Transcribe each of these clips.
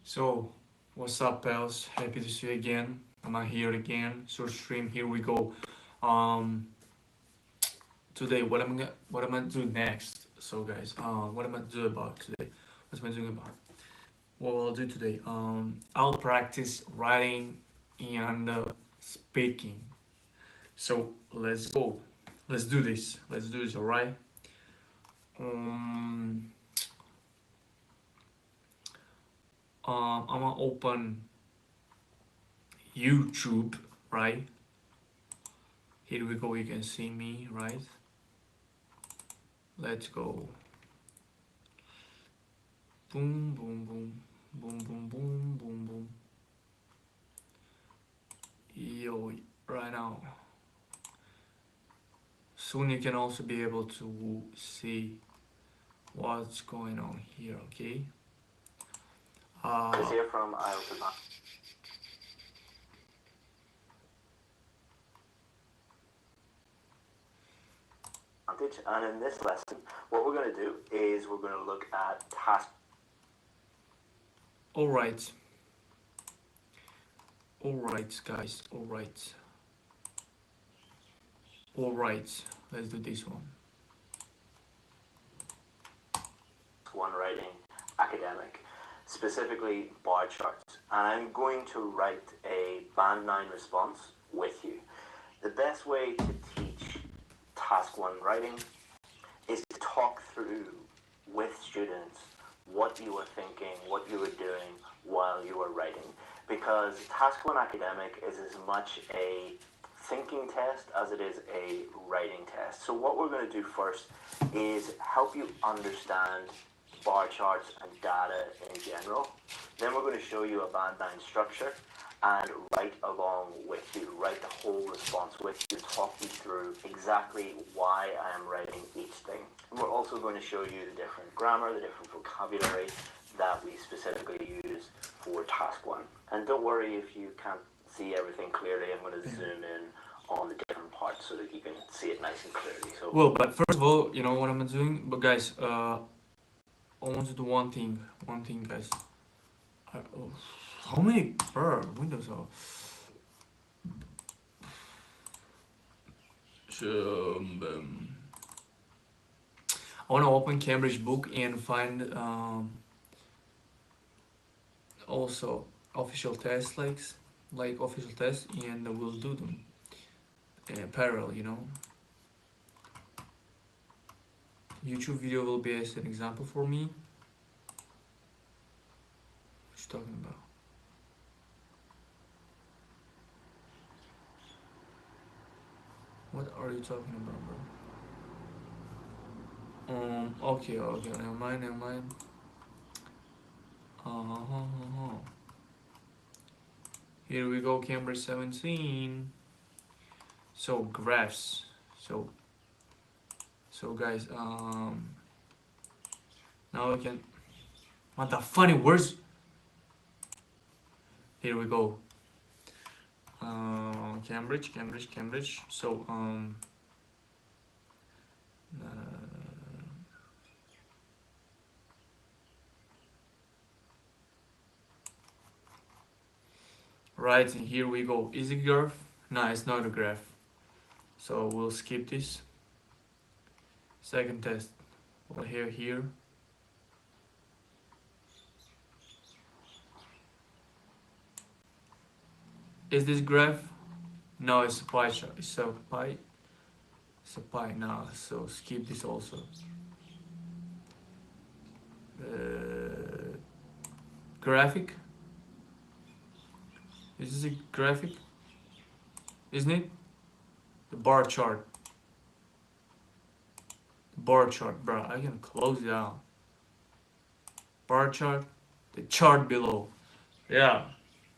So, what's up, pals? Happy to see you again. I'm here again. So, stream. Here we go. Um, Today, what am I doing next? So, guys, what am I doing about today? What am I doing about? What will I do today? I'll practice writing and speaking. So, let's go. Let's do this. Let's do this. All right. Um, I'm gonna open YouTube. Right. Here we go. You can see me. Right. Let's go. Boom, boom, boom, boom, boom, boom, boom, boom. Yo, right now. Soon you can also be able to see what's going on here, okay? Is here from IELTS Advantage, and in this lesson, what we're going to do is we're going to look at task. Alright. Alright, guys. Alright. Alright. Let's do this one. One writing academic, specifically bar charts, and I'm going to write a band 9 response with you. The best way to teach task 1 writing is to talk through with students what you were thinking, what you were doing while you were writing, because task 1 academic is as much a thinking test as it is a writing test. So what we're going to do first is help you understand bar charts and data in general. Then we're going to show you a band 9 structure and write along with you, write the whole response with you, talk you through exactly why I am writing each thing. And we're also going to show you the different grammar, the different vocabulary that we specifically use for task 1. And don't worry if you can't see everything clearly. I'm going to zoom in on the different parts so that you can see it nice and clearly. So, well, but first of all, you know what I'm doing? But guys, I want to do one thing, guys. How many windows are? I want to open Cambridge book and find also official tests, like official tests, and we'll do them parallel. YouTube video will be as an example for me. What you talking about? What are you talking about, bro? Okay, never mind. Here we go, Cambridge 17. So graphs. So guys, now we can. What the funny words? Here we go. Cambridge. So right, and here we go. Is it graph? No, it's not a graph. So we'll skip this. Second test. Well, here. Is this graph? No, it's a pie chart. It's a pie. It's a pie now. So skip this also. Graphic. Is this a graphic? Isn't it? The bar chart. Bar chart, bro. I can close it out. Bar chart. The chart below. Yeah.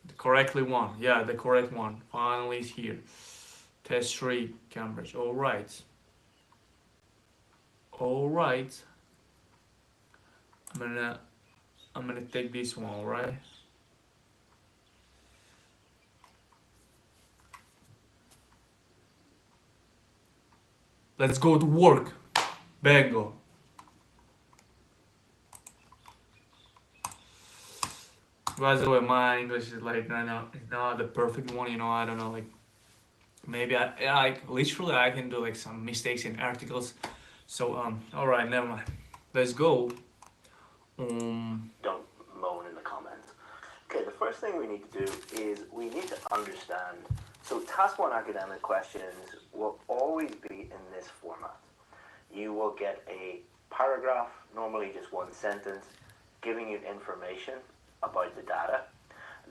The correctly one. Yeah, the correct one. Finally is here. Test 3, Cambridge. Alright. Alright. I'm gonna take this one, alright? Let's go to work. Bango. By the way, my English is like not the perfect one. I don't know. Like maybe literally I can do like some mistakes in articles. So all right, never mind. Let's go. Don't moan in the comments. Okay, the first thing we need to do is we need to understand. So task 1 academic questions will always be in this format. You will get a paragraph, normally just one sentence, giving you information about the data.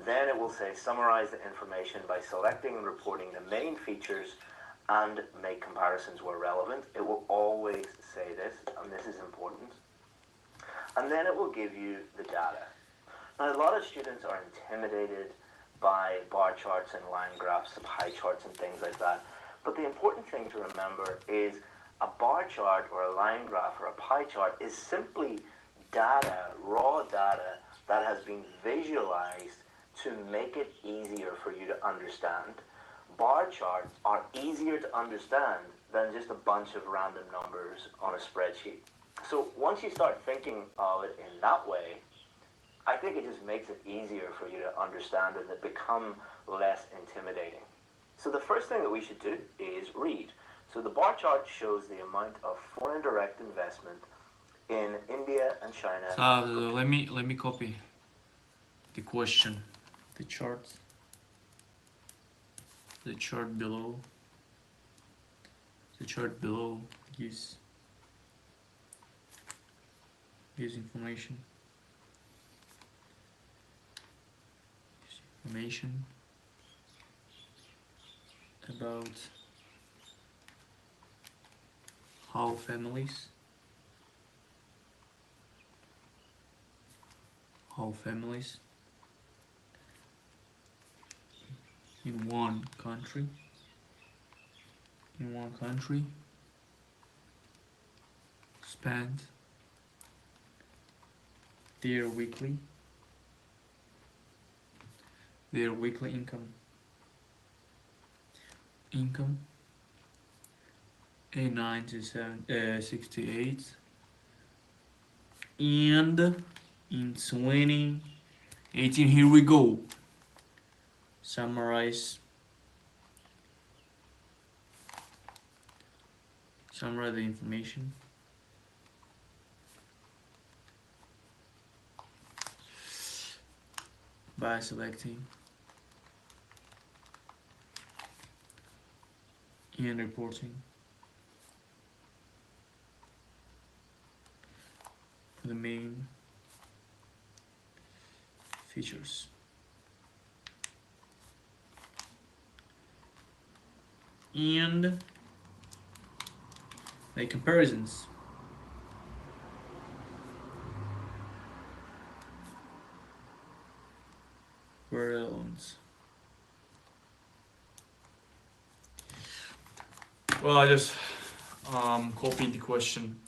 Then it will say summarize the information by selecting and reporting the main features and make comparisons where relevant. It will always say this, and this is important. And then it will give you the data. Now, a lot of students are intimidated by bar charts and line graphs, pie charts and things like that. But the important thing to remember is a bar chart or a line graph or a pie chart is simply data, raw data, that has been visualized to make it easier for you to understand. Bar charts are easier to understand than just a bunch of random numbers on a spreadsheet. So once you start thinking of it in that way, I think it just makes it easier for you to understand and it become less intimidating. So the first thing that we should do is read. So the bar chart shows the amount of foreign direct investment in India and China. Let me copy the question, the chart, the chart below. The chart below gives information. Information about how families in one country spend their weekly income in 1968 and in 2018. Here we go. Summarize the information. By selecting and reporting the main features. And make comparisons. Relevant. Well, I just copied the question.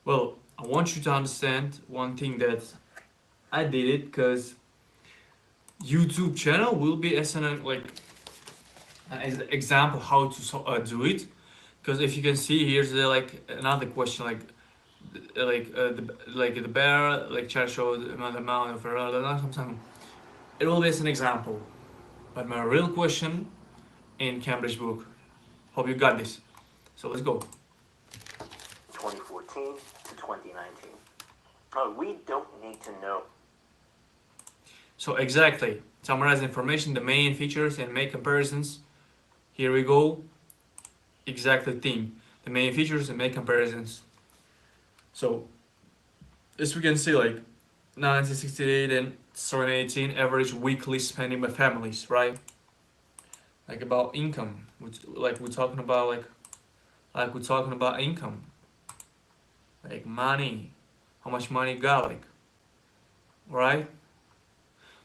Well, I want you to understand one thing, that I did it because YouTube channel will be as an as an example how to do it. Because if you can see, here's like another question, the bear child show the amount of something. It will be as an example, but my real question in Cambridge book. Hope you got this. So let's go. 2014 to 2019. We don't need to know. So exactly, summarize information, the main features, and make comparisons. Here we go. Exactly thing. The main features and make comparisons. So as we can see, like 1968 and 2018 average weekly spending by families, right? Like about income, which like we're talking about we're talking about income, like money, how much money you got, like, right?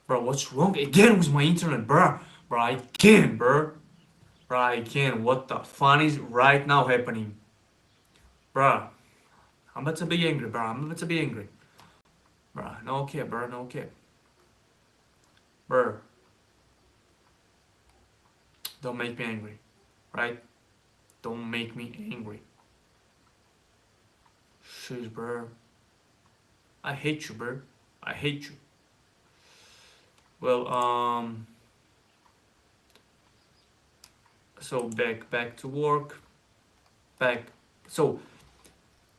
Bro, what's wrong again with my internet, bro? Bro, I can't, bro. Bro, I can't. What the fun is right now happening, bro? I'm about to be angry, bro. I'm about to be angry, bro. No okay, bro. No okay, bro. Don't make me angry, right? Don't make me angry. Sheesh, bro. I hate you, bro. I hate you. Well, so back to work. Back. So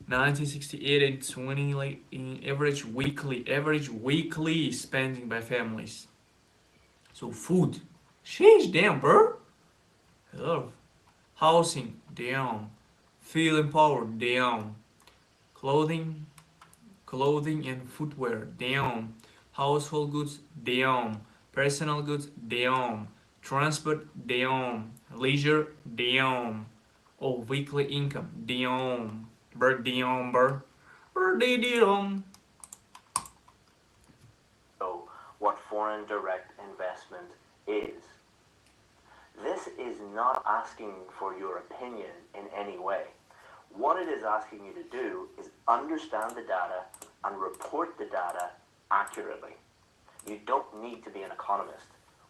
1968 and 20, like in average weekly spending by families. So food, change damn, bro. Hello. Housing, down. Feeling power, down. Clothing, clothing and footwear, down. Household goods, down. Personal goods, down. Transport, down. Leisure, down. Oh, weekly income, down. Down, down. So, what foreign direct investment is. This is not asking for your opinion in any way. What it is asking you to do is understand the data and report the data accurately. You don't need to be an economist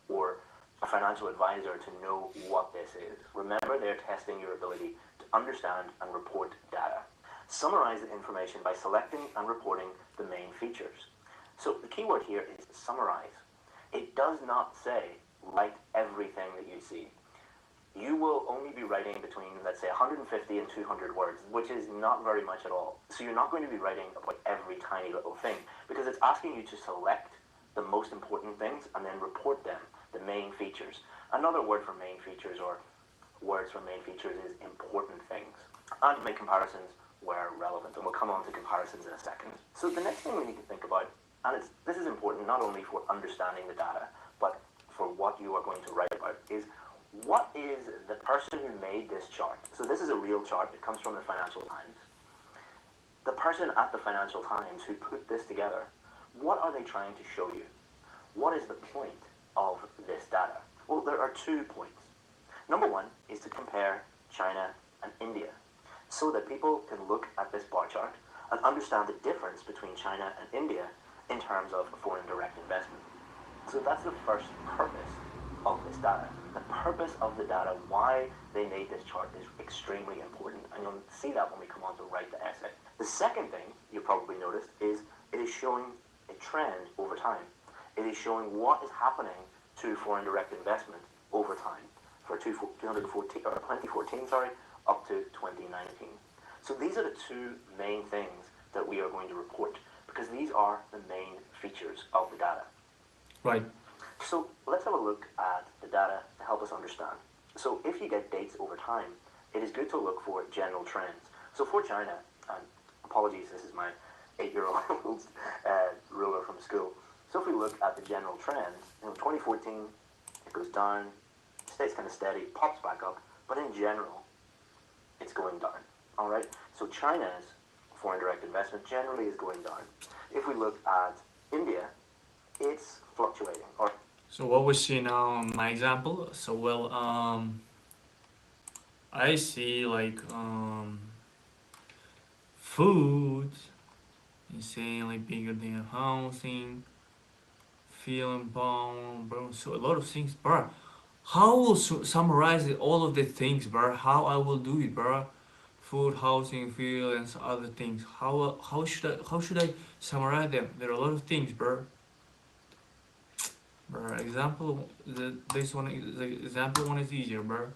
or a financial advisor to know what this is. Remember, they're testing your ability to understand and report data. Summarize the information by selecting and reporting the main features. So the key word here is summarize. It does not say write everything that you see. You will only be writing between, let's say, 150 and 200 words, which is not very much at all. So you're not going to be writing about every tiny little thing, because it's asking you to select the most important things and then report them, the main features. Another word for main features, or words for main features, is important things. And make comparisons where relevant, and we'll come on to comparisons in a second. So the next thing we need to think about, and this is important not only for understanding the data, but for what you are going to write about, is what is the person who made this chart? So this is a real chart. It comes from the Financial Times. The person at the Financial Times who put this together, what are they trying to show you? What is the point of this data? Well, there are 2 points. Number one is to compare China and India, so that people can look at this bar chart and understand the difference between China and India in terms of foreign direct investment. So that's the first purpose of this data. The purpose of the data, why they made this chart, is extremely important, and you'll see that when we come on to write the essay. The second thing you probably noticed is it is showing a trend over time. It is showing what is happening to foreign direct investment over time for 2014 up to 2019. So these are the 2 main things that we are going to report, because these are the main features of the data. Right. So let's have a look at the data to help us understand. So if you get dates over time, it is good to look for general trends. So for China, and apologies, this is my 8-year-old ruler from school. So if we look at the general trends, 2014, it goes down, stays kind of steady, pops back up, but in general, it's going down. All right. So China's foreign direct investment generally is going down. If we look at India, it's fluctuating. Or So what we see now in my example. So well, I see like food, insanely bigger than housing, feeling bomb, bro. So a lot of things, bro. How will summarize all of the things, bro? How I will do it, bro? Food, housing, feel, and some other things. How should I summarize them? There are a lot of things, bro. Bro, example this one the example one is easier, bro.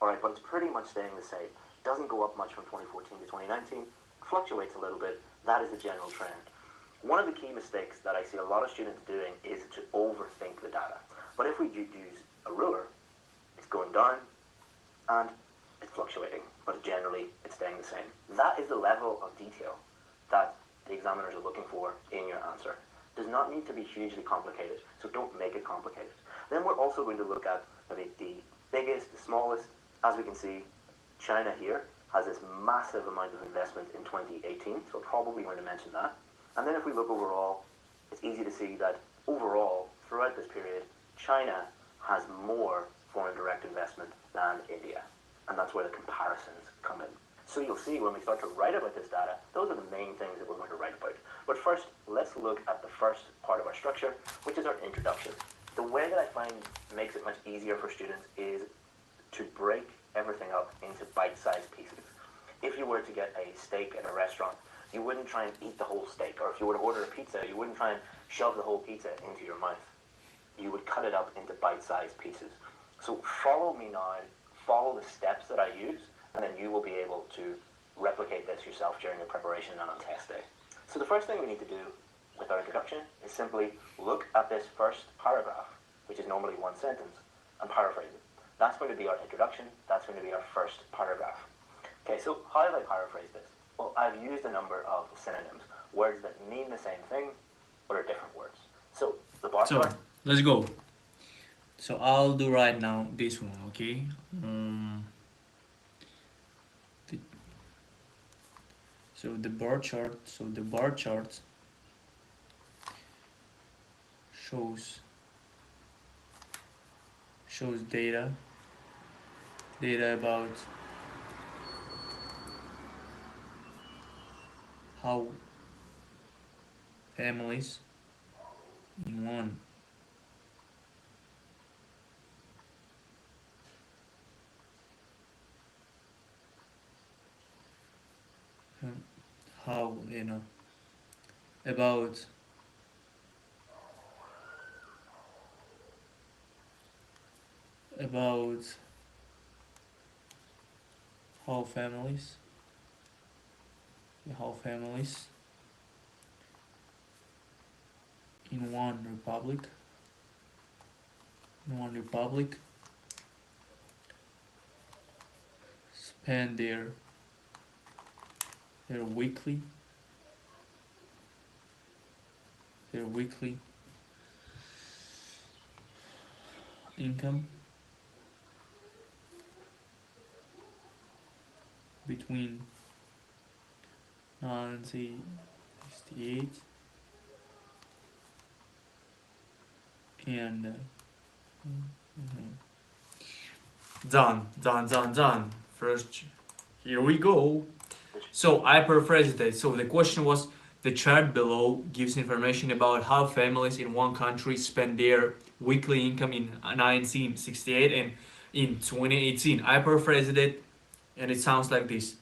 all right, but it's pretty much staying the same. Doesn't go up much from 2014 to 2019. Fluctuates a little bit. That is the general trend. One of the key mistakes that I see a lot of students doing is to overthink the data. But if we use a ruler, it's going down and it's fluctuating, but generally it's staying the same. That is the level of detail that the examiners are looking for in your answer. Does not need to be hugely complicated, so don't make it complicated. Then we're also going to look at maybe the biggest, the smallest. As we can see, China here has this massive amount of investment in 2018, so probably going to mention that. And then if we look overall, it's easy to see that overall, throughout this period, China has more foreign direct investment than India. And that's where the comparisons come in. So you'll see when we start to write about this data, those are the main things that we're going to write about. But first, let's look at the first part of our structure, which is our introduction. The way that I find makes it much easier for students is to break everything up into bite-sized pieces. If you were to get a steak at a restaurant, you wouldn't try and eat the whole steak. Or if you were to order a pizza, you wouldn't try and shove the whole pizza into your mouth. you would cut it up into bite-sized pieces. So follow me now, follow the steps that I use, and then you will be able to replicate this yourself during your preparation and on test day. So the first thing we need to do with our introduction is simply look at this first paragraph, which is normally one sentence, and paraphrase it. That's going to be our introduction, that's going to be our first paragraph. Okay, so how have I paraphrased this? Well, I've used a number of synonyms, words that mean the same thing, but are different words. So, the bar So chart. let's go. So I'll do right now this one, okay? The, so the bar chart. So the bar chart shows data about how families in one how about how families how families in one republic spend their weekly income between 1968 and done. First, here we go. So I paraphrased it. So the question was, the chart below gives information about how families in one country spend their weekly income in 1968 and in 2018. I paraphrased it, and it sounds like this.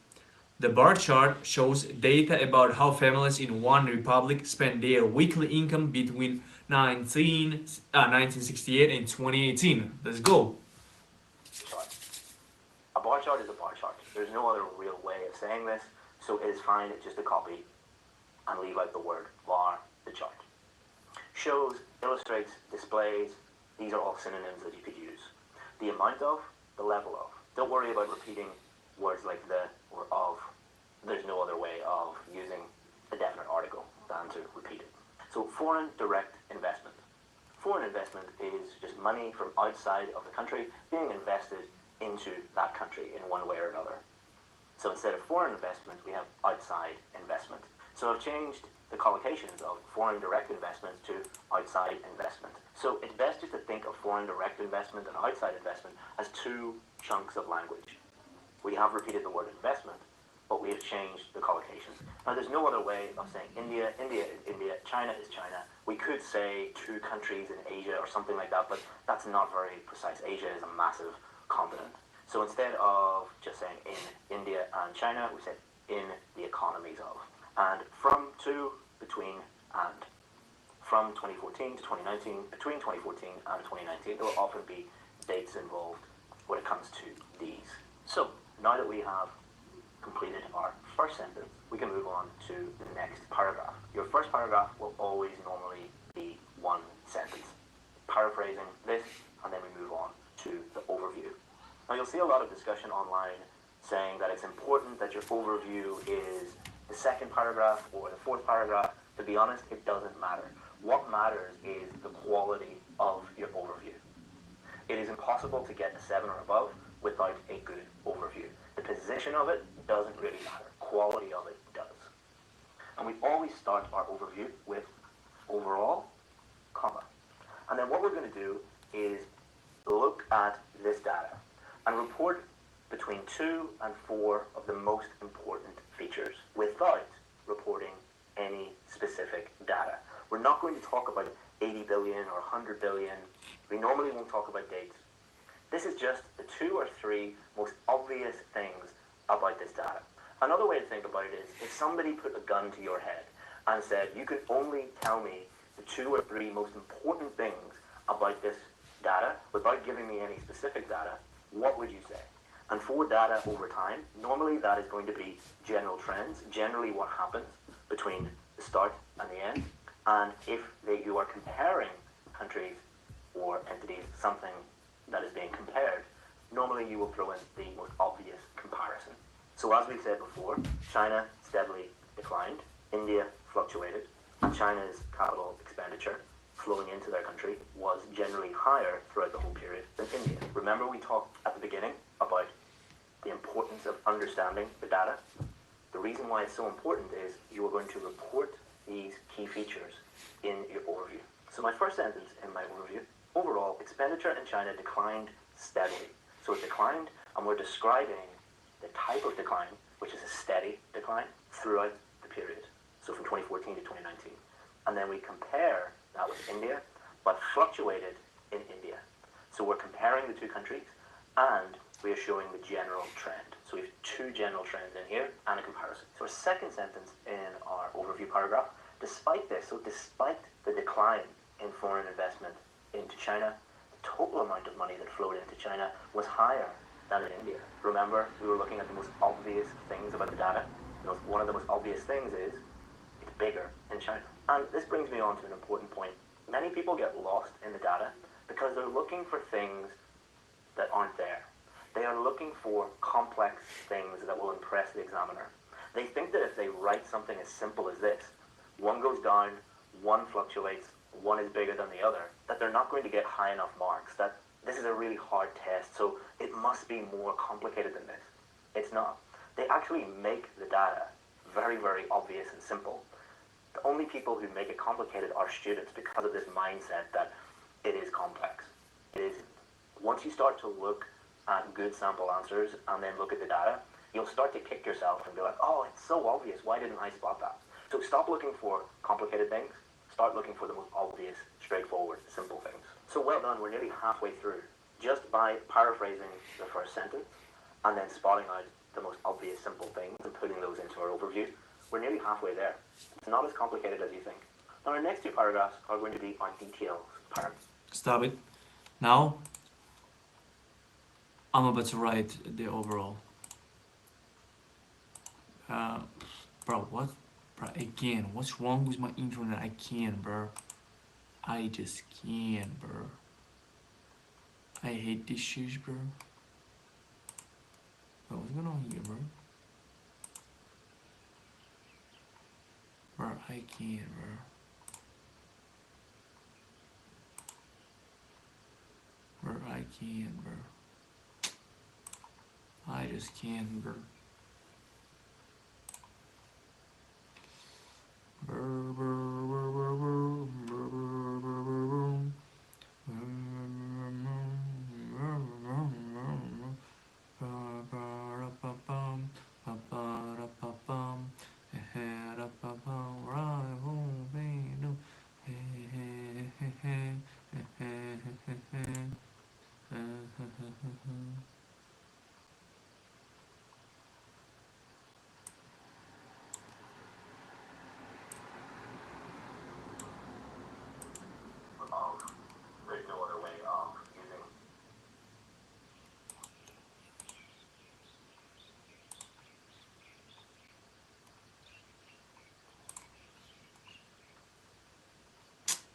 The bar chart shows data about how families in one republic spend their weekly income between 1968 and 2018. Let's go. Chart. A bar chart is a bar chart. There's no other real way of saying this, so it is fine just to copy and leave out the word bar, the chart. Shows, illustrates, displays, these are all synonyms that you could use. The amount of, the level of. Don't worry about repeating words like the or of. There's no other way of using a definite article than to repeat it. So foreign direct investment. Foreign investment is just money from outside of the country being invested into that country in one way or another. So instead of foreign investment, we have outside investment. So I've changed the collocations of foreign direct investment to outside investment. So it's best just to think of foreign direct investment and outside investment as two chunks of language. We have repeated the word investment, but we have changed the collocations. Now there's no other way of saying India is India, China is China. We could say two countries in Asia or something like that, but that's not very precise. Asia is a massive continent. So instead of just saying in India and China, we said in the economies of. And from to, between, and. From 2014 to 2019, between 2014 and 2019, there will often be dates involved when it comes to these. So now that we have completed our first sentence, we can move on to the next paragraph. Your first paragraph will always normally be one sentence. Paraphrasing this, and then we move on to the overview. Now you'll see a lot of discussion online saying that it's important that your overview is the second paragraph or the fourth paragraph. To be honest, it doesn't matter. What matters is the quality of your overview. It is impossible to get a 7 or above without a good overview. The position of it doesn't really matter. Quality of it does. And we always start our overview with overall, comma. And then what we're going to do is look at this data and report between 2 and 4 of the most important features without reporting any specific data. We're not going to talk about 80 billion or 100 billion. We normally won't talk about dates. This is just the 2 or 3 most obvious things about this data. Another way to think about it is if somebody put a gun to your head and said, you can only tell me the 2 or 3 most important things about this data without giving me any specific data, what would you say? And for data over time, normally that is going to be general trends, generally what happens between the start and the end. And if you are comparing countries or entities, something that is being compared, normally you will throw in the most obvious comparison. So as we said before, China steadily declined, India fluctuated, and China's capital expenditure flowing into their country was generally higher throughout the whole period than India. Remember we talked at the beginning about the importance of understanding the data? The reason why it's so important is you are going to report these key features in your overview. So my first sentence in my overview, overall expenditure in China declined steadily. So it declined, and we're describing the type of decline, which is a steady decline throughout the period. So from 2014 to 2019. And then we compare that with India, but fluctuated in India. So we're comparing the two countries, and we are showing the general trend. So we have two general trends in here and a comparison. So our second sentence in our overview paragraph, despite this, so despite the decline in foreign investment into China, the total amount of money that flowed into China was higher than in India. Remember, we were looking at the most obvious things about the data. One of the most obvious things is it's bigger in China. And this brings me on to an important point. Many people get lost in the data because they're looking for things that aren't there. They are looking for complex things that will impress the examiner. They think that if they write something as simple as this, one goes down, one fluctuates, one is bigger than the other, that they're not going to get high enough marks, that this is a really hard test, so it must be more complicated than this. It's not. They actually make the data very, very obvious and simple. The only people who make it complicated are students because of this mindset that it is complex. It isn't. Once you start to look at good sample answers and then look at the data, you'll start to kick yourself and be like, oh, it's so obvious, why didn't I spot that? So stop looking for complicated things, start looking for the most obvious, straightforward, simple things. So well done, we're nearly halfway through. Just by paraphrasing the first sentence and then spotting out the most obvious, simple things and putting those into our overview, we're nearly halfway there. It's not as complicated as you think. Now our next two paragraphs are going to be our details part. Stop it. Now, I'm about to write the overall. Bro, what? Bro, again, what's wrong with my internet? I can't, bro. I just can't, bro. I hate this shit, bro. Bro, what's going on here, bro? Bro, I can't, bro. Bro, I can't, bro. I just can't, bro. There's no other way of using.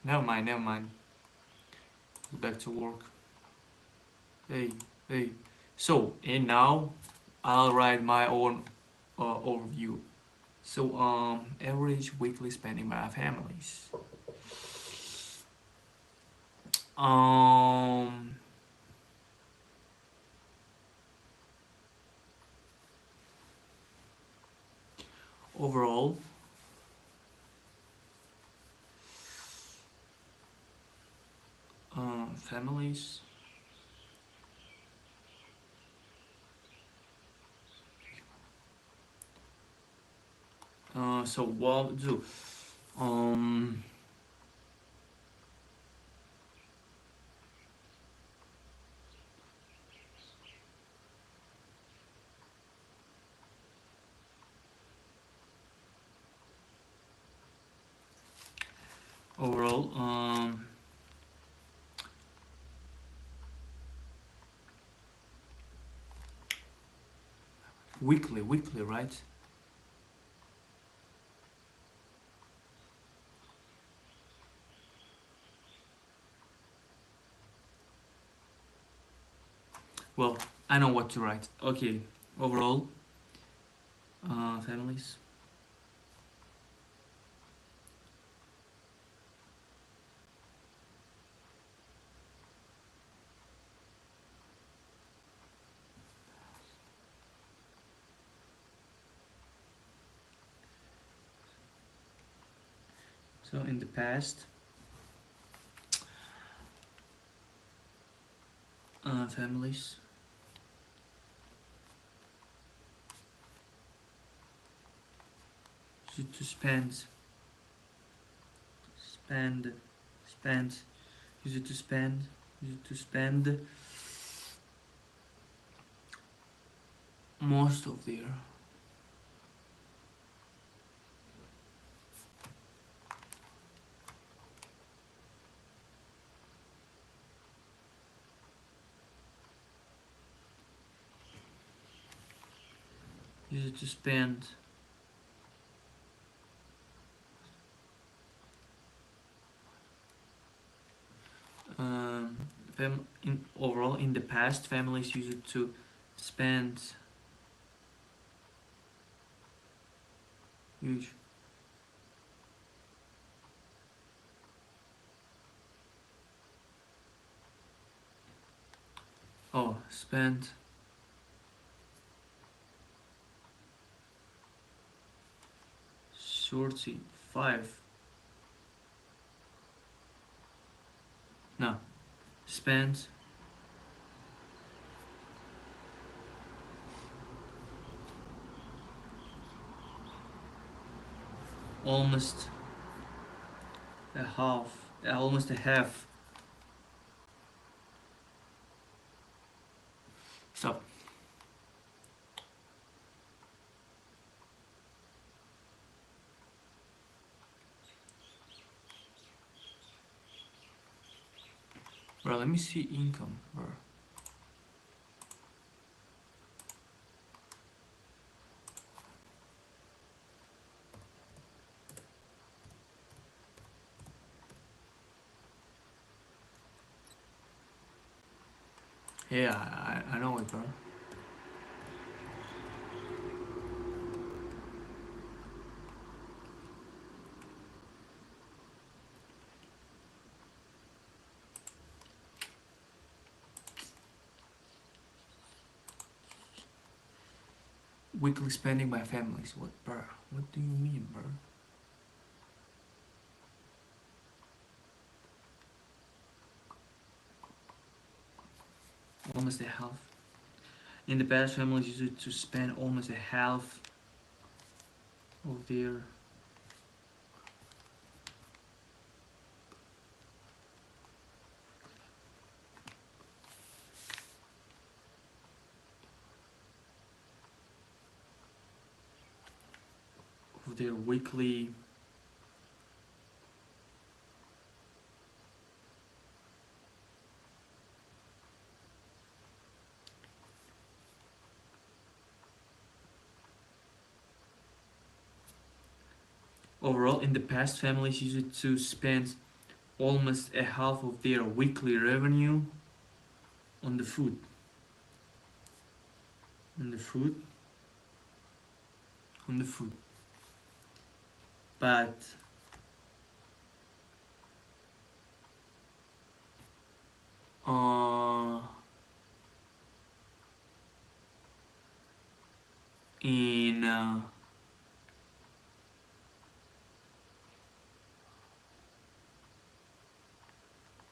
Never mind, never mind. Back to work. Hey, hey. So, and now I'll write my own overview. So, average weekly spending by families. Um, Overall, families. So what do? Um, Overall, weekly, right? Well, I know what to write. Okay, overall, families. So in the past, families used to spend, spend, used to spend, used to spend most of their, used to spend um, in overall in the past families used to spend huge spend 35 no spend almost almost a half. Stop. Bro, let me see income, bro. Yeah, I know it, bro. Weekly spending by families. What, bro? What do you mean, bro? Almost a half. In the past, families used to spend almost a half of their weekly overall. In the past, families used to spend almost a half of their weekly revenue on the food. On the food. On the food. But uh, in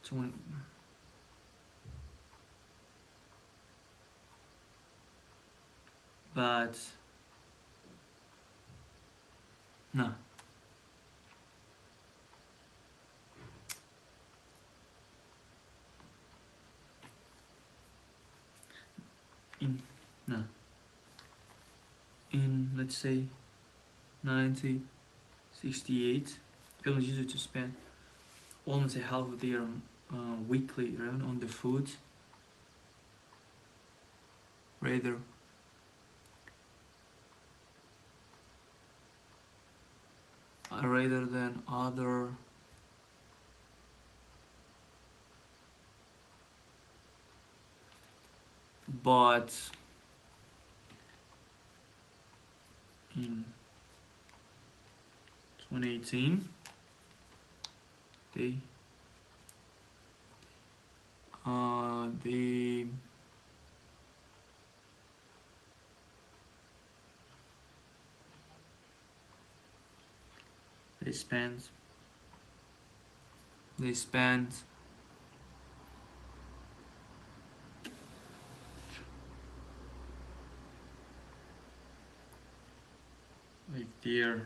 20, but no, in no, in let's say 1968, families used to spend almost a half of their weekly revenue on the food. Rather, rather than other. But in 2018, they they they spent they spent like their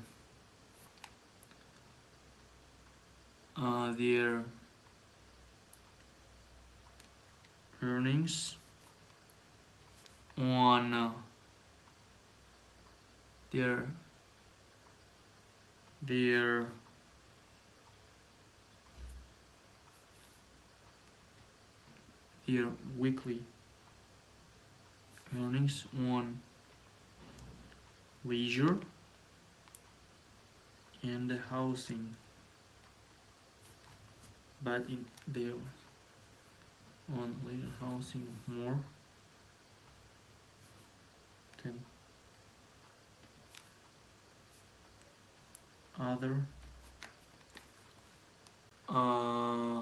earnings on their their their weekly earnings on leisure and housing, but in their on leisure housing more than other uh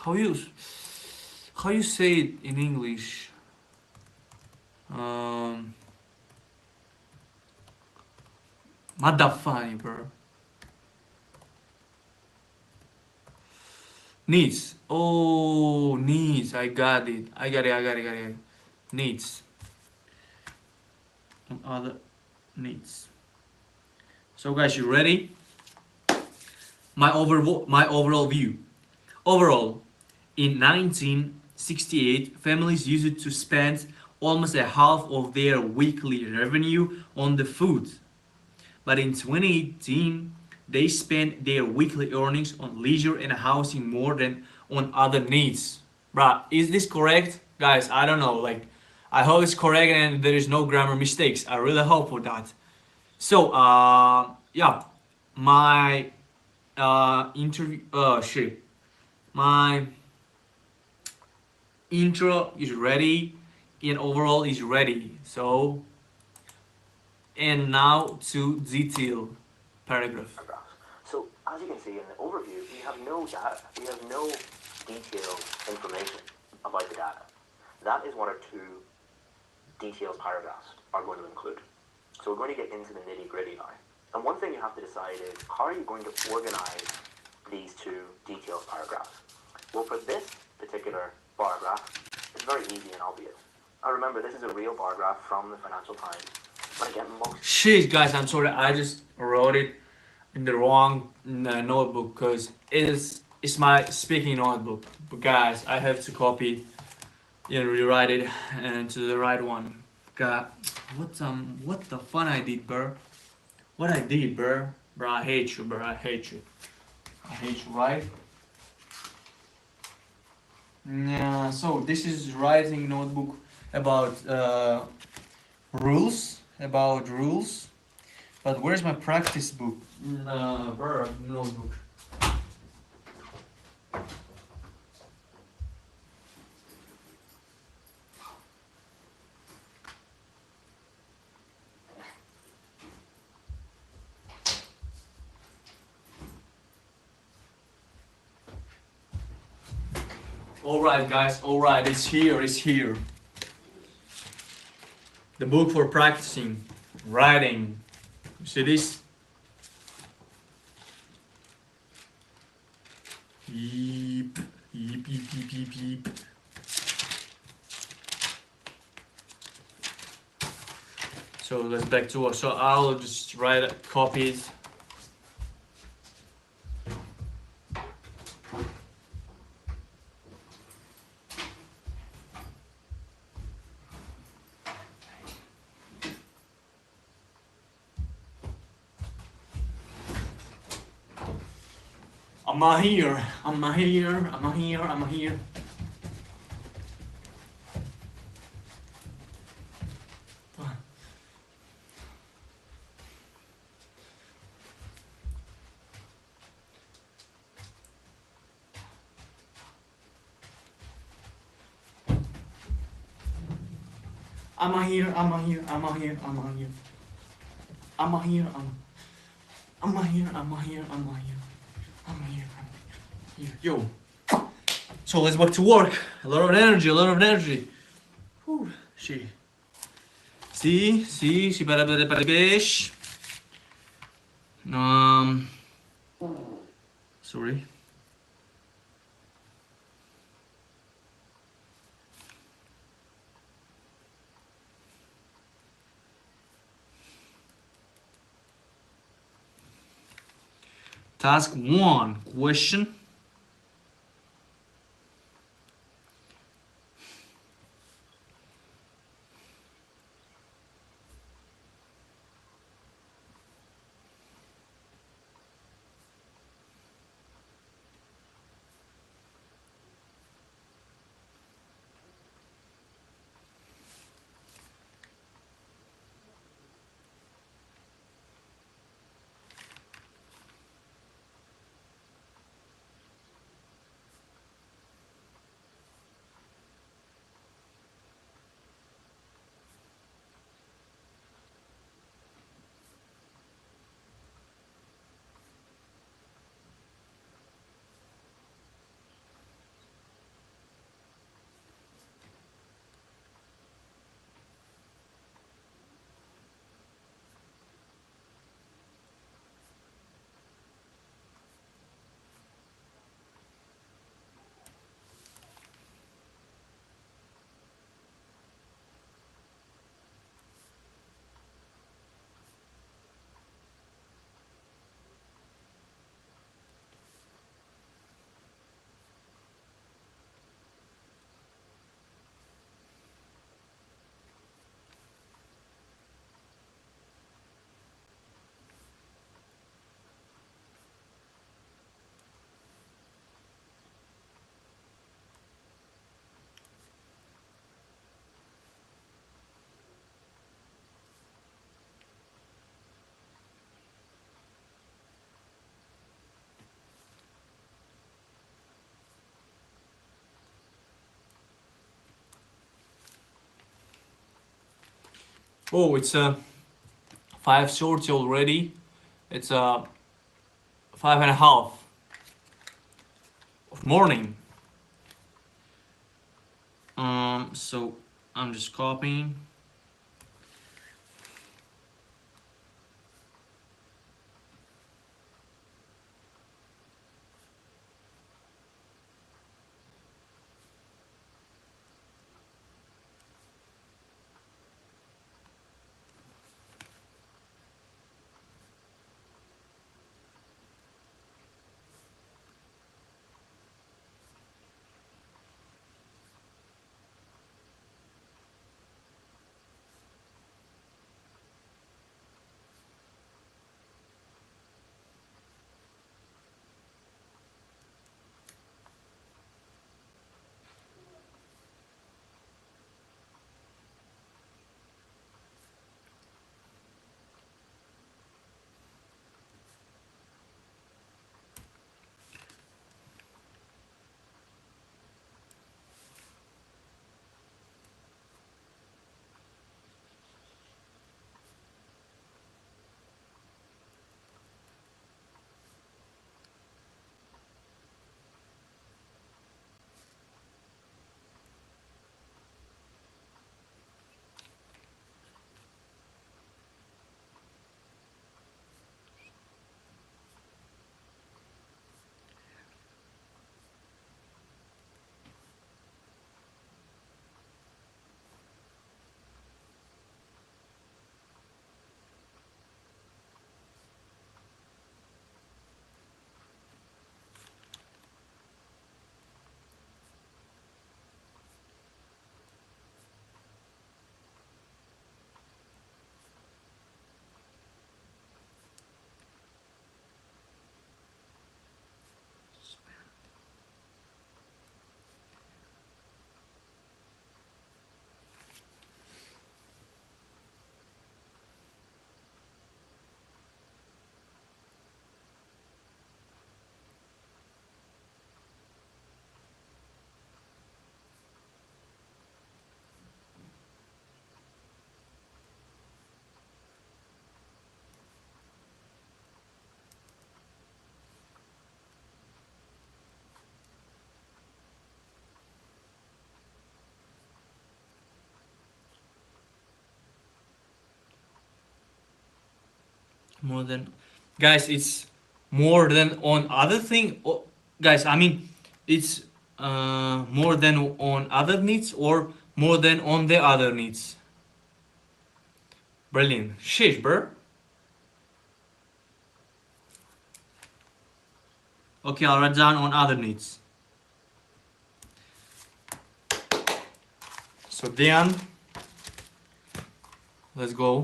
how you how you say it in English? um Madafani, bro. Needs. Oh, needs. I got it. Got it. Needs. And other needs. So, guys, you ready? My overall view. Overall, in 1968, families used to spend almost a half of their weekly revenue on the food. But in 2018, they spend their weekly earnings on leisure and housing more than on other needs. Bruh, is this correct? Guys, I don't know. Like, I hope it's correct and there is no grammar mistakes. I really hope for that. So, yeah, my interview, shit, my intro is ready and overall is ready. So, and now to detail paragraph. Paragraphs. So as you can see in the overview, we have no data. We have no detailed information about the data. That is what our two detailed paragraphs are going to include. So we're going to get into the nitty gritty now. And one thing you have to decide is, how are you going to organize these two detailed paragraphs? Well, for this particular paragraph, it's very easy and obvious. Now remember, this is a real paragraph from the Financial Times. But again, most... Shit, guys, I'm sorry. I just wrote it in the wrong notebook because it's my speaking notebook. But guys, I have to copy and rewrite it and to the right one. God, what the fun I did, bro? What I did, bro? Bro, I hate you, bro. I hate you. I hate you, right? Yeah. So this is writing notebook about rules. About rules. But where's my practice book? Bro, notebook. Alright, guys, alright, it's here, it's here. The book for practicing writing. You see this? Yeep, yeep, yeep, yeep, yeep, yeep. So let's back to it. So I'll just write copies. I'm here. I'm here. I'm here. I'm here. I'm a here, I'm a here, I'm a here, I'm a here. I'm a here, I'm a here, I'm a here, I'm a here. I'm a here, I'm here. Yo. So let's back to work. A lot of energy, a lot of energy. Whew, she. See, para peixe. Sorry. Task 1, question. Oh, it's 5:30 already. It's 5:30 of morning. So I'm just copying. More than, guys, it's more than on other thing. Guys, I mean, it's more than on other needs or more than on the other needs. Brilliant. Sheesh, bro. Okay, I'll write down on other needs. So then, let's go.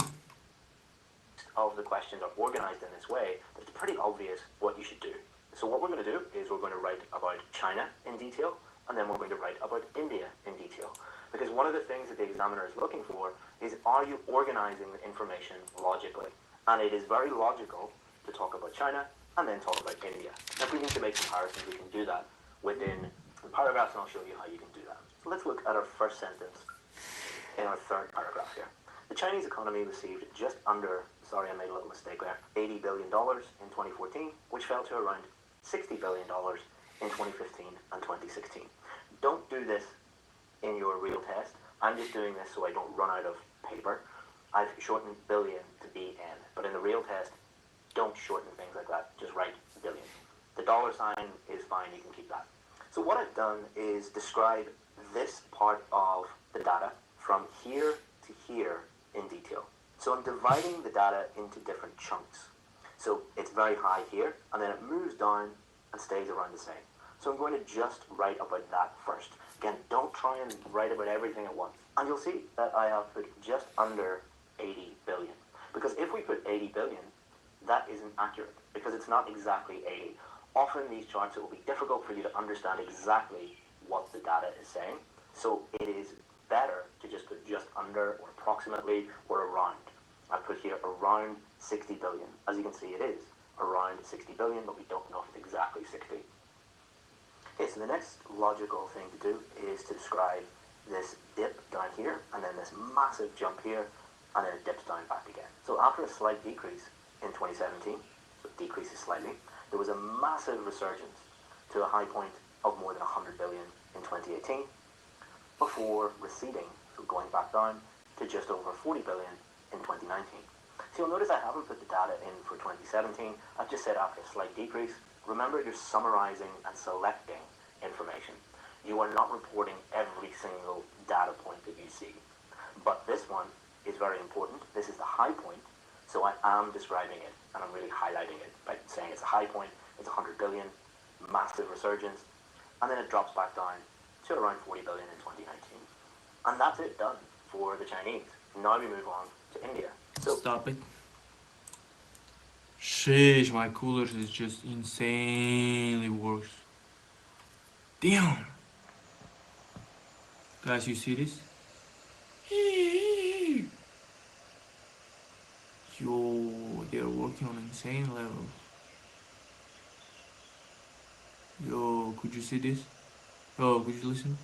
Of the questions are organized in this way, it's pretty obvious what you should do. So what we're going to do is we're going to write about China in detail, and then we're going to write about India in detail. Because one of the things that the examiner is looking for is, are you organizing the information logically? And it is very logical to talk about China and then talk about India. Now, if we need to make comparisons, we can do that within the paragraphs, and I'll show you how you can do that. So let's look at our first sentence in our third paragraph here. The Chinese economy received just under, sorry, I made a little mistake there, $80 billion in 2014, which fell to around $60 billion in 2015 and 2016. Don't do this in your real test. I'm just doing this so I don't run out of paper. I've shortened billion to BN, but in the real test, don't shorten things like that. Just write billion. The dollar sign is fine, you can keep that. So what I've done is describe this part of the data from here to here in detail. So I'm dividing the data into different chunks. So it's very high here, and then it moves down and stays around the same. So I'm going to just write about that first. Again, don't try and write about everything at once. And you'll see that I have put just under 80 billion. Because if we put 80 billion, that isn't accurate, because it's not exactly 80. Often these charts, it will be difficult for you to understand exactly what the data is saying. So it is better to just put just under or approximately or around. I put here around 60 billion. As you can see, it is around 60 billion, but we don't know if it's exactly 60. Okay, so the next logical thing to do is to describe this dip down here, and then this massive jump here, and then it dips down back again. So after a slight decrease in 2017, so it decreases slightly, there was a massive resurgence to a high point of more than 100 billion in 2018, before receding, so going back down to just over 40 billion in 2019. So you'll notice I haven't put the data in for 2017. I've just said after a slight decrease. Remember, you're summarizing and selecting information. You are not reporting every single data point that you see. But this one is very important. This is the high point, so I am describing it, and I'm really highlighting it by saying it's a high point, it's 100 billion, massive resurgence, and then it drops back down to around 40 billion in 2019. And that's it, done for the Chinese. Now we move on to India. So Stop it. Sheesh, my coolers is just insanely worse. Damn. Guys, you see this? Yo, they're working on insane levels. Yo, could you see this? Oh, could you listen?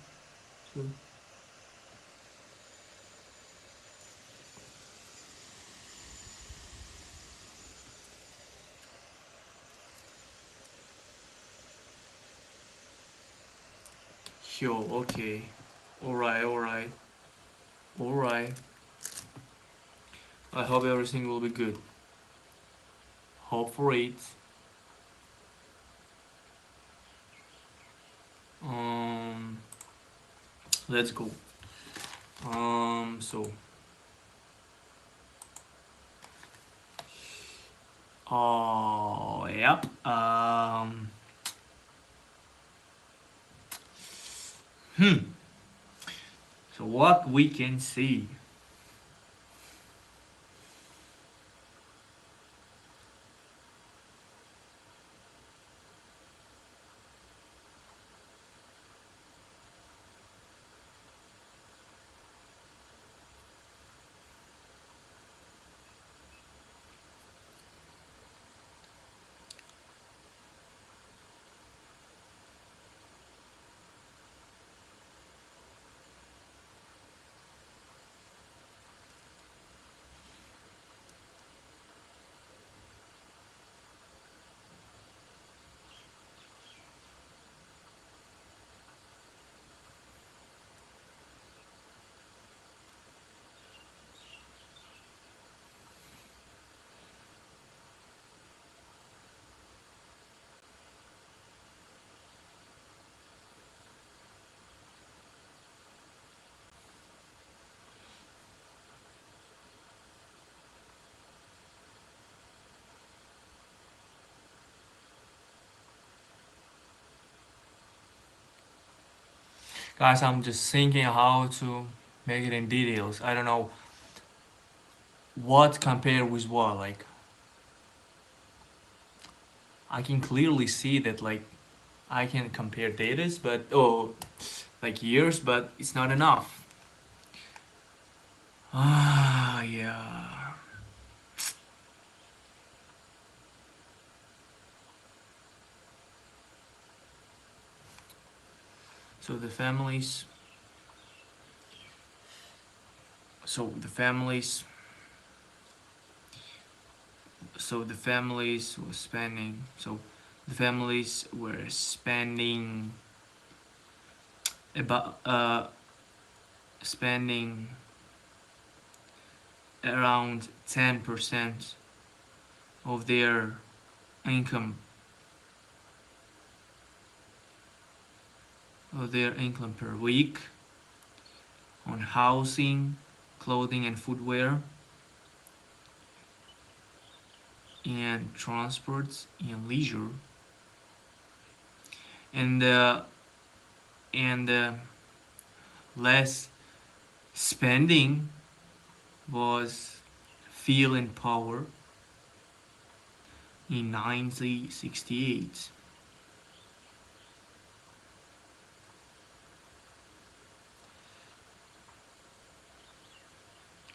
So, yo, okay. Alright, alright. Alright. I hope everything will be good. Hope for it. Um, let's go. So, oh, yep. So what we can see. Guys, I'm just thinking how to make it in details. I don't know what compare with what. Like, I can clearly see that, like, I can compare datas, but like years, but it's not enough. Ah, yeah. So the families. So the families. So the families were spending. So the families were spending about spending around 10% of their income per week on housing, clothing and footwear, and transports and leisure, and and less spending was feeling power in 1968,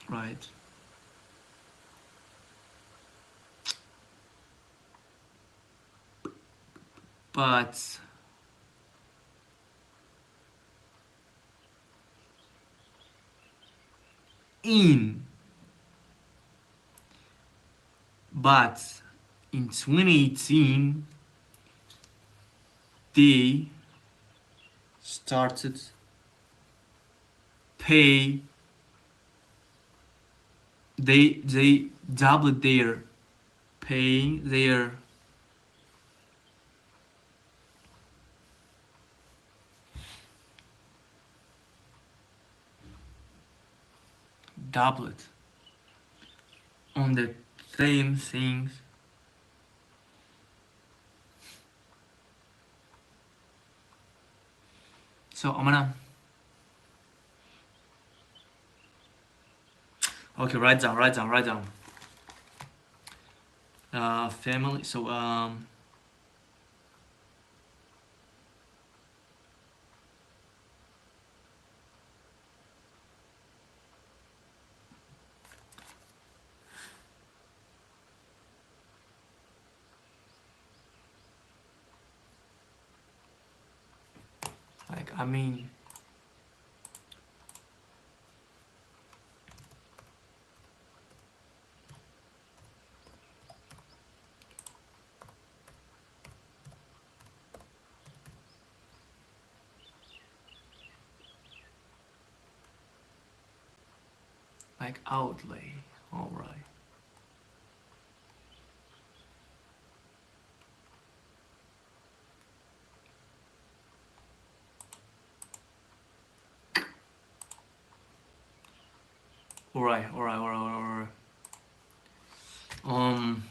right? But in but in 2018 they started pay they doubled their paying their doubled on the same things. So I'm gonna okay, write down family. So like I mean like outlay. All right. All right. Um,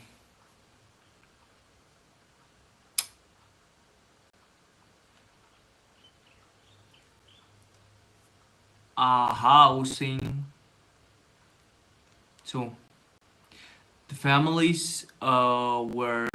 housing. So the families were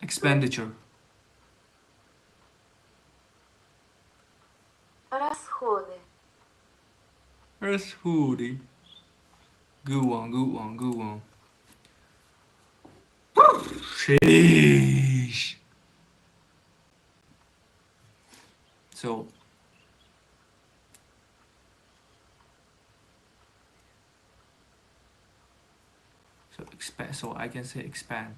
expenditure. Расходы. Расходы. Good one, good one, good one. Sheesh. So so expand. So I can say expand.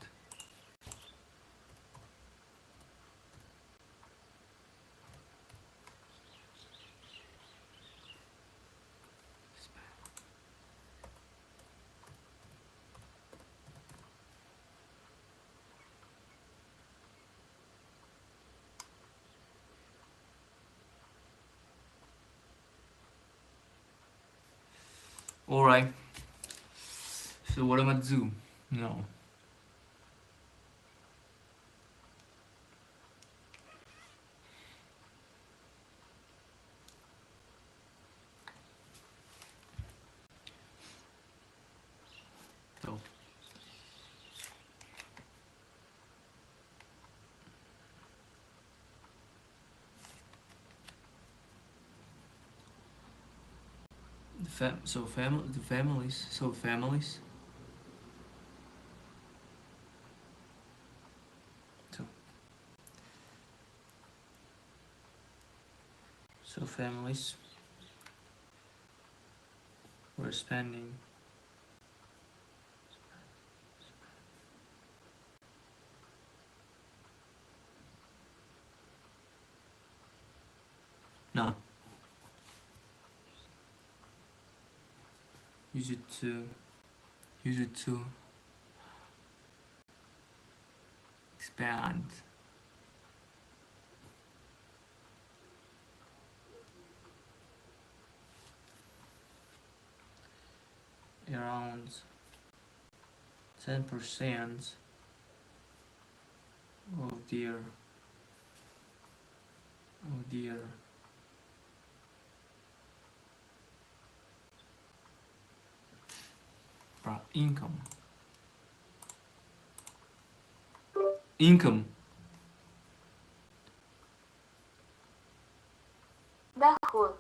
Alright. So what am I do? No. So the families. So families. So so families were spending. No. Use it to. Use it to expand. Around 10% of their income. Income. دخل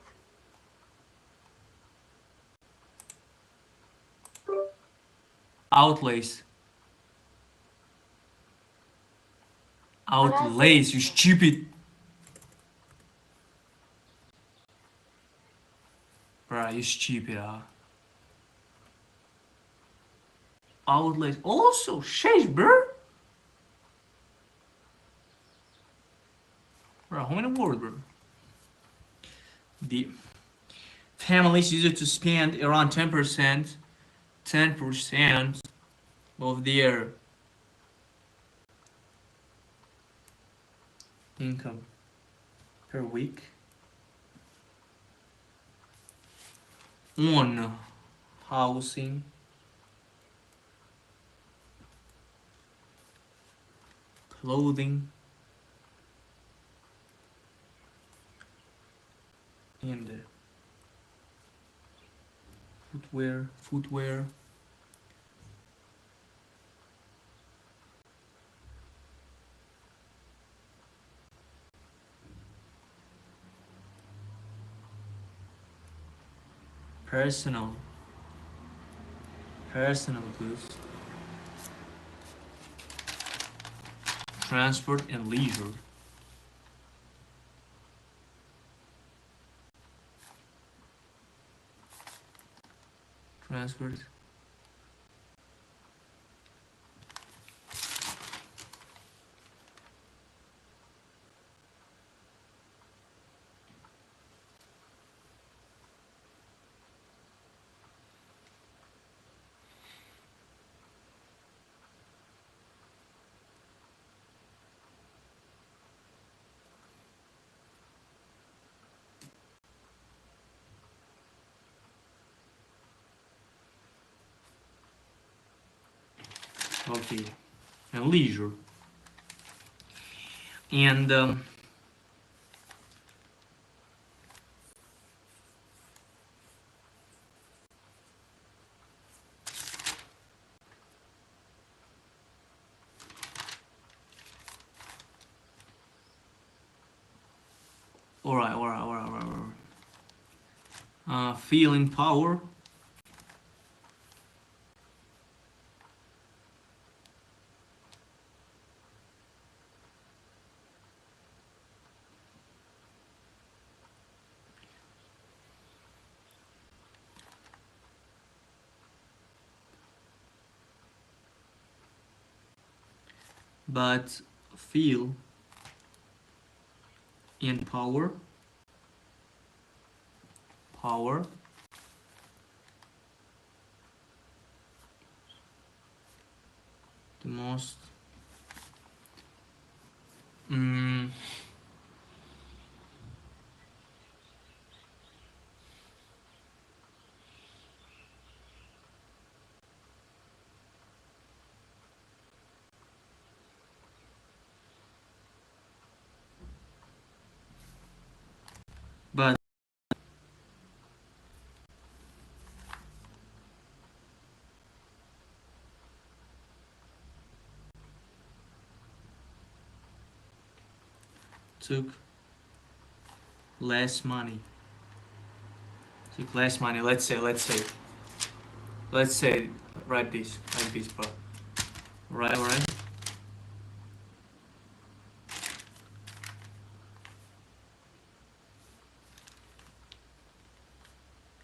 Outlays. Outlays, you stupid. Bruh, you stupid, Outlays. Also, sheesh, bruh. Bruh, how many words, bro? The families use it to spend around 10% of their income per week on housing, clothing, and footwear, personal goods, transport and leisure. Transport. Okay, and leisure. And alright. Feeling power. But feel in power. The most mm, took less money. Took less money. Let's say, write this like this, bro. Right.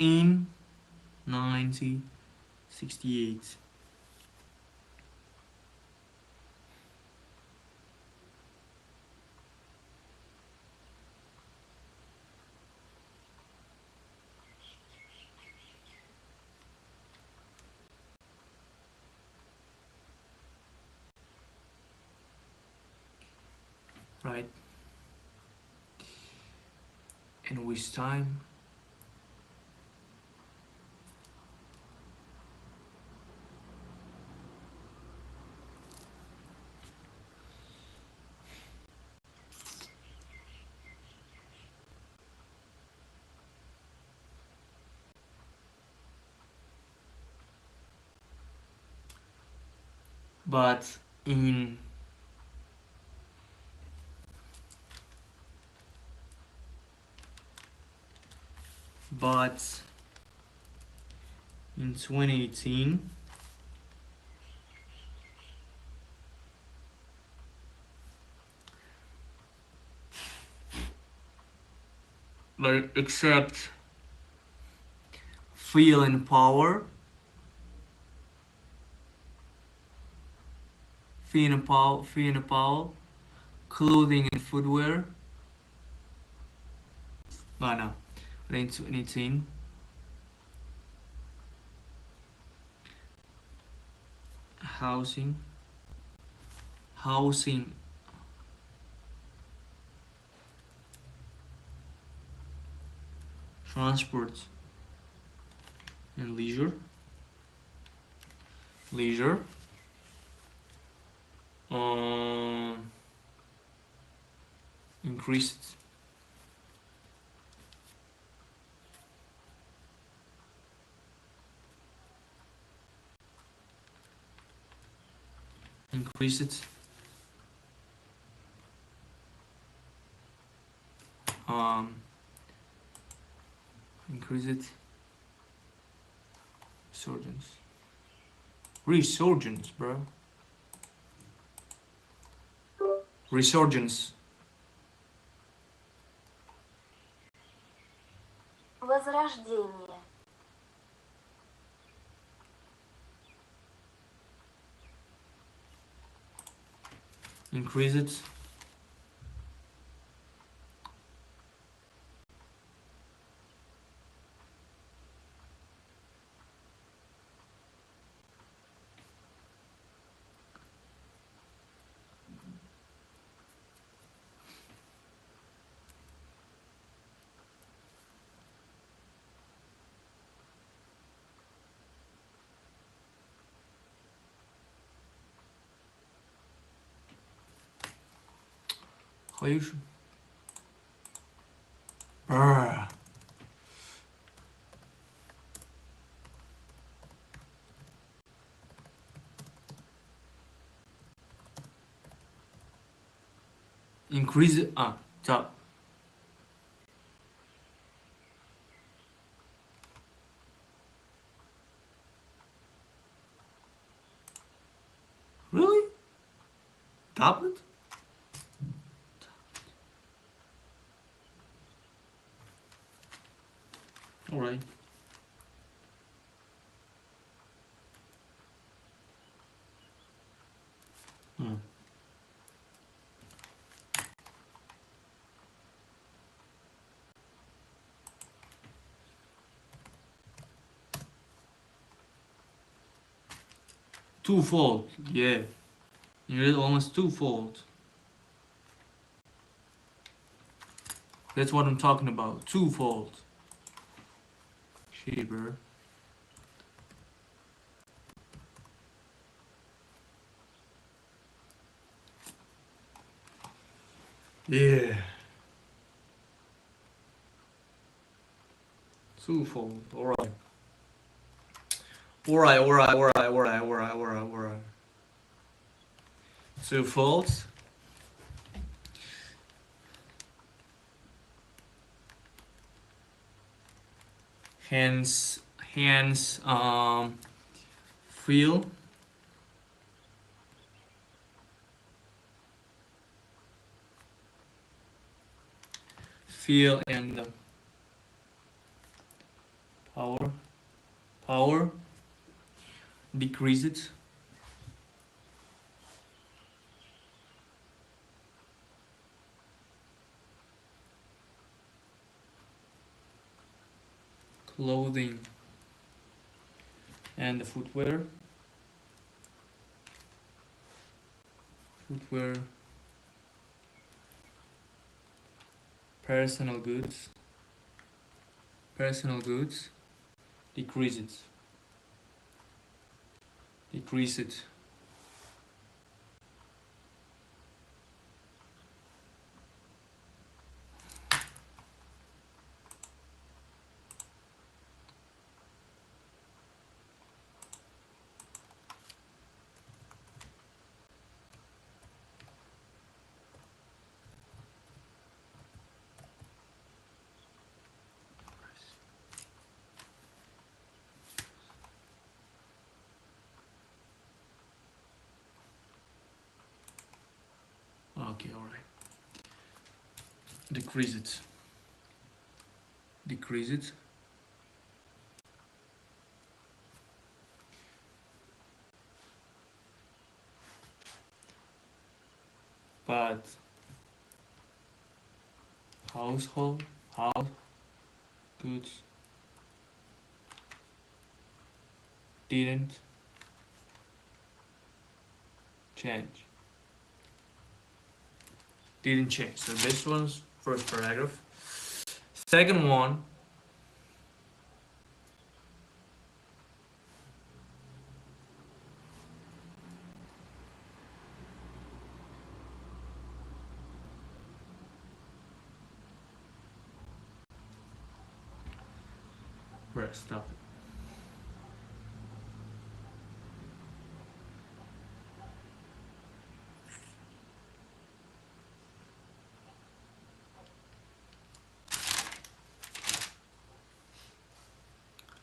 In 1968. Right? And with time, but in but in 2018, like, except feel and power, feel and power, clothing and footwear. No. But in 2018, housing, housing, transport, and leisure, um, increased, increased, um, increased, resurgence, bro, resurgence, Возрождение. increased, how you should, brr. Increase, top, really, tablet, all right. Hmm. Twofold, yeah. You did almost twofold. That's what I'm talking about. Twofold. Cheaper. Yeah. Twofold. Alright. Alright. Twofold. hands, hands, feel, feel, and power, power, decrease it, clothing, and the footwear, footwear, personal goods, personal goods, decrease it, decrease it. Okay, all right. Decrease it, decrease it. But household, house goods didn't change. Didn't change. So this one's first paragraph. Second one, right, stop it.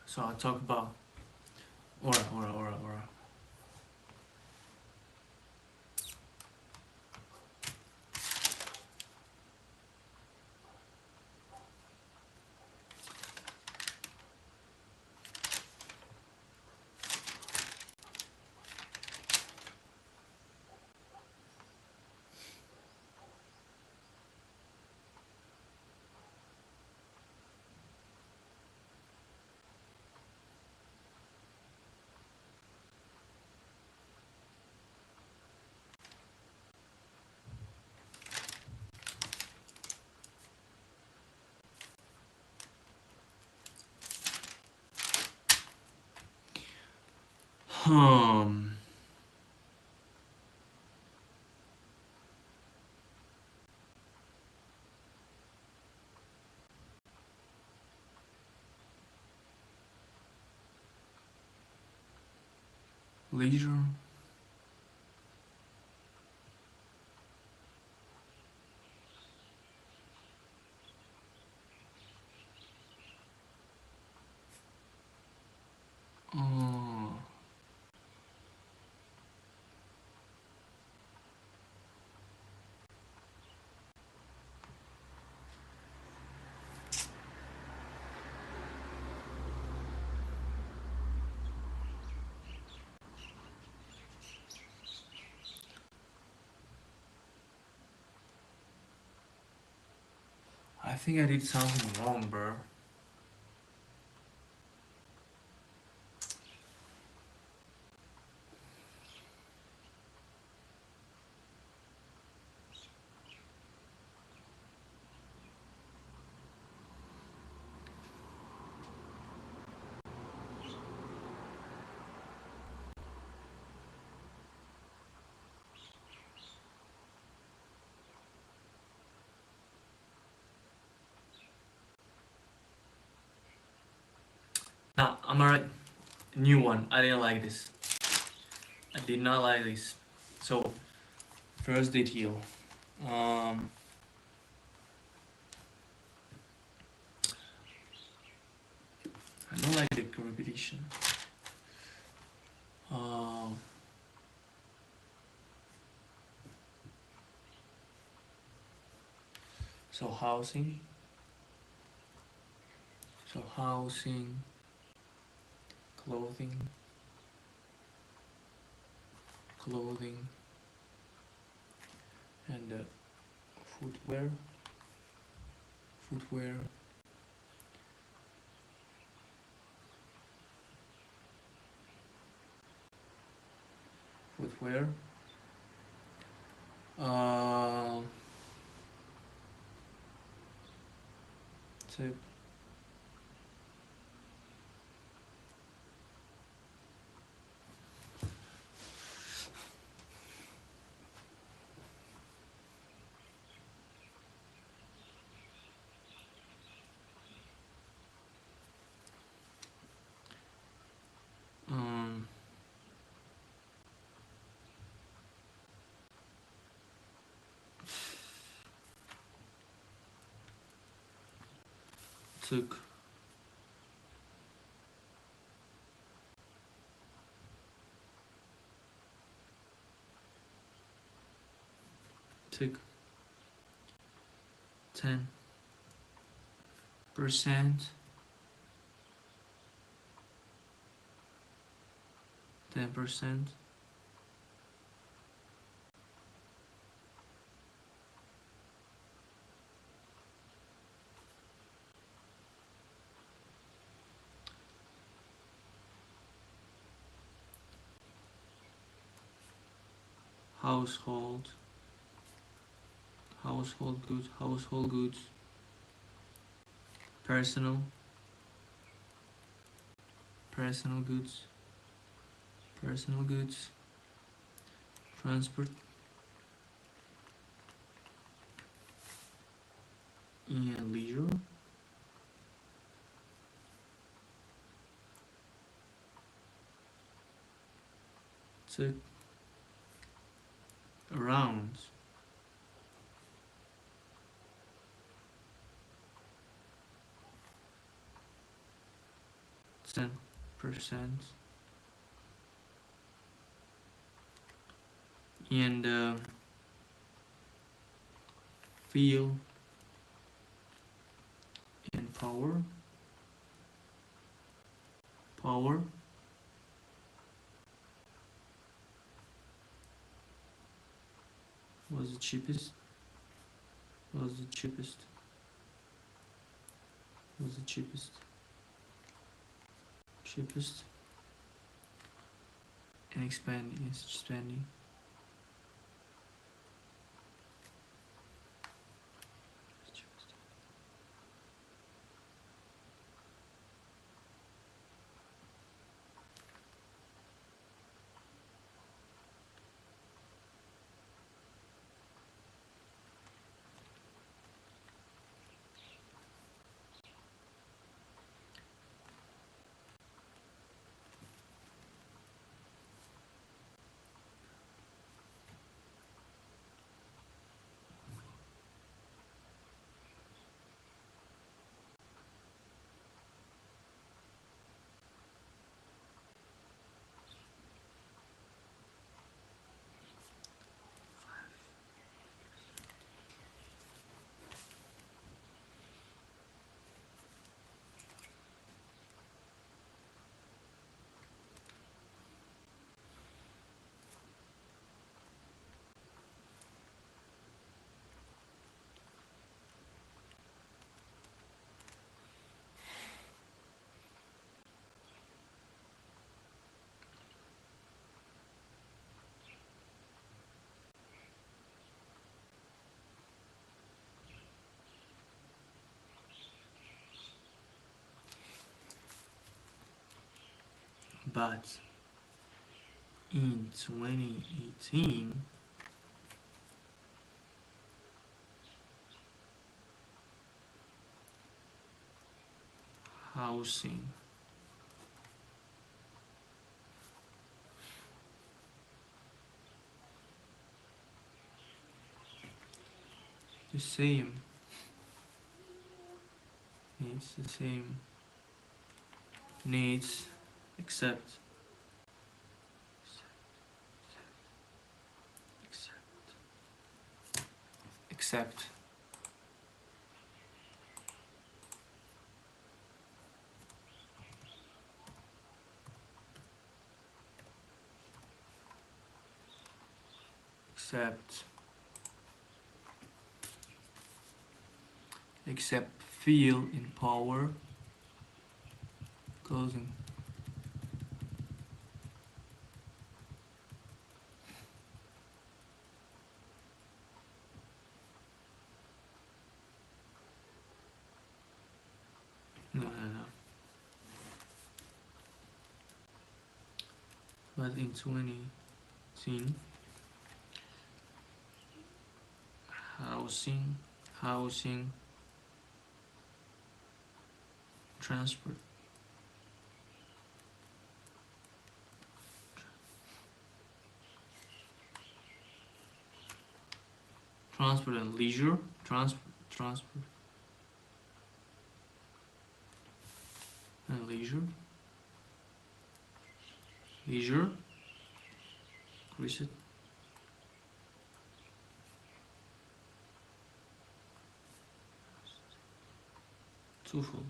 So I'll talk about aura. Hmm. Leisure. Oh, I think I did something wrong, bro. Now, I'm alright. New one. I didn't like this. I did not like this. So, first detail. Um, I don't like the repetition. So housing. So housing, clothing, clothing, and footwear, footwear, footwear. Uh, tip. Um, took, took 10%, 10%. Household, household goods, personal, personal goods, personal goods, transport, and leisure. Took around 10%, and feel and power, power was the cheapest, was the cheapest, was the cheapest, cheapest, and expanding is expanding. But in 2018, housing, the same, it's the same, needs, accept, accept, accept, accept, feel in power, closing. No. But in 2018, housing, transport, transport and leisure, transport and leisure, increase it, twofold,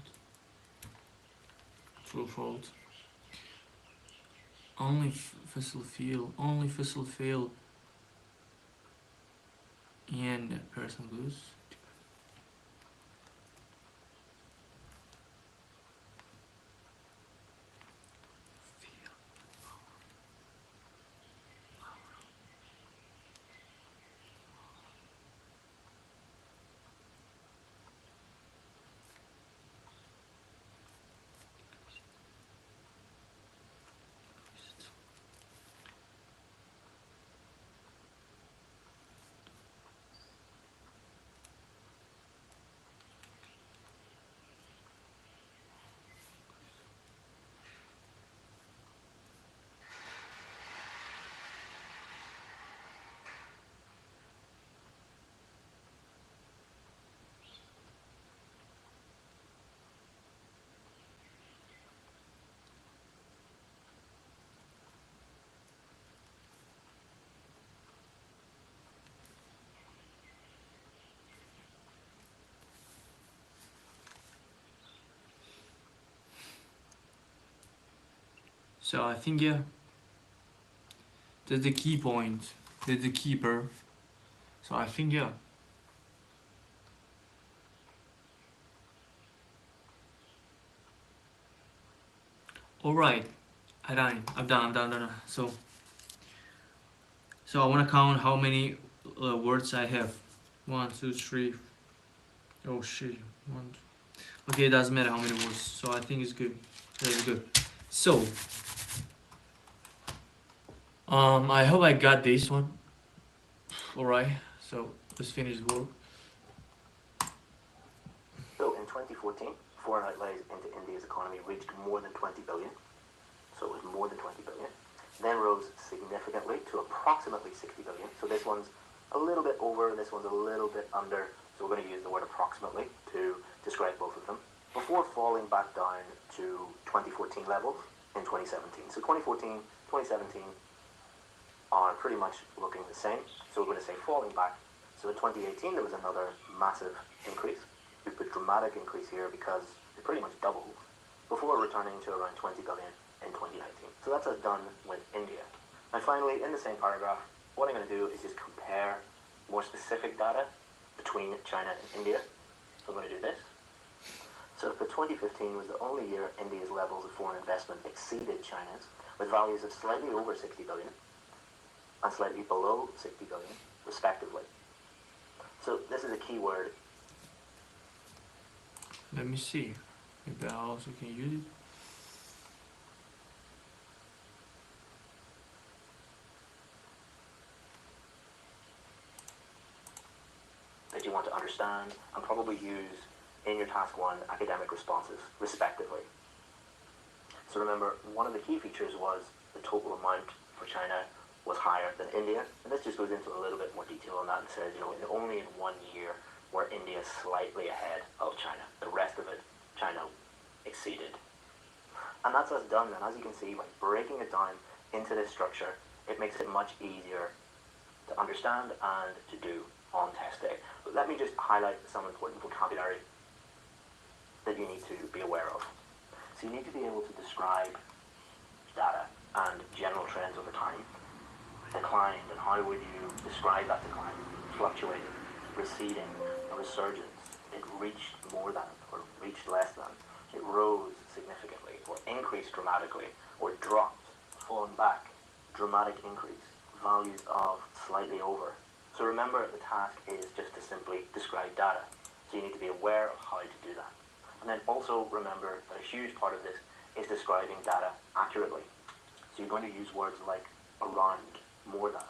only fossil fuel and personal goods, so I think yeah, that's the key point, that's the keeper. So I think yeah. All right, I'm done. So I want to count how many words I have. 1, 2, 3. Oh shit. One. Okay, it doesn't matter how many words. So I think it's good. Very good. So, I hope I got this one. All right. So let's finish the work. So in 2014, foreign outlays into India's economy reached more than 20 billion. So it was more than 20 billion. Then rose significantly to approximately 60 billion. So this one's a little bit over, and this one's a little bit under. So we're going to use the word approximately to describe both of them, before falling back down to 2014 levels in 2017. So 2014, 2017 are pretty much looking the same. So we're going to say falling back. So in 2018, there was another massive increase. We put dramatic increase here because it pretty much doubled before returning to around 20 billion in 2019. So that's us done with India. And finally, in the same paragraph, what I'm going to do is just compare more specific data between China and India. So I'm going to do this. So for 2015 was the only year India's levels of foreign investment exceeded China's, with values of slightly over 60 billion and slightly below 60 billion, respectively. So this is a key word. Let me see. Maybe I also can use it. That you want to understand and probably use in your task 1 academic responses, respectively. So remember, one of the key features was the total amount for China was higher than India, and this just goes into a little bit more detail on that and says, only in 1 year were India slightly ahead of China. The rest of it, China exceeded. And that's us done then. As you can see, by breaking it down into this structure, it makes it much easier to understand and to do on test day. But let me just highlight some important vocabulary that you need to be aware of. So you need to be able to describe data and general trends over time. Declined, and how would you describe that decline? Fluctuating, receding, a resurgence. It reached more than, or reached less than. It rose significantly, or increased dramatically, or dropped, fallen back, dramatic increase, values of slightly over. So remember, the task is just to simply describe data. So you need to be aware of how to do that. And then also remember that a huge part of this is describing data accurately. So you're going to use words like around, more than,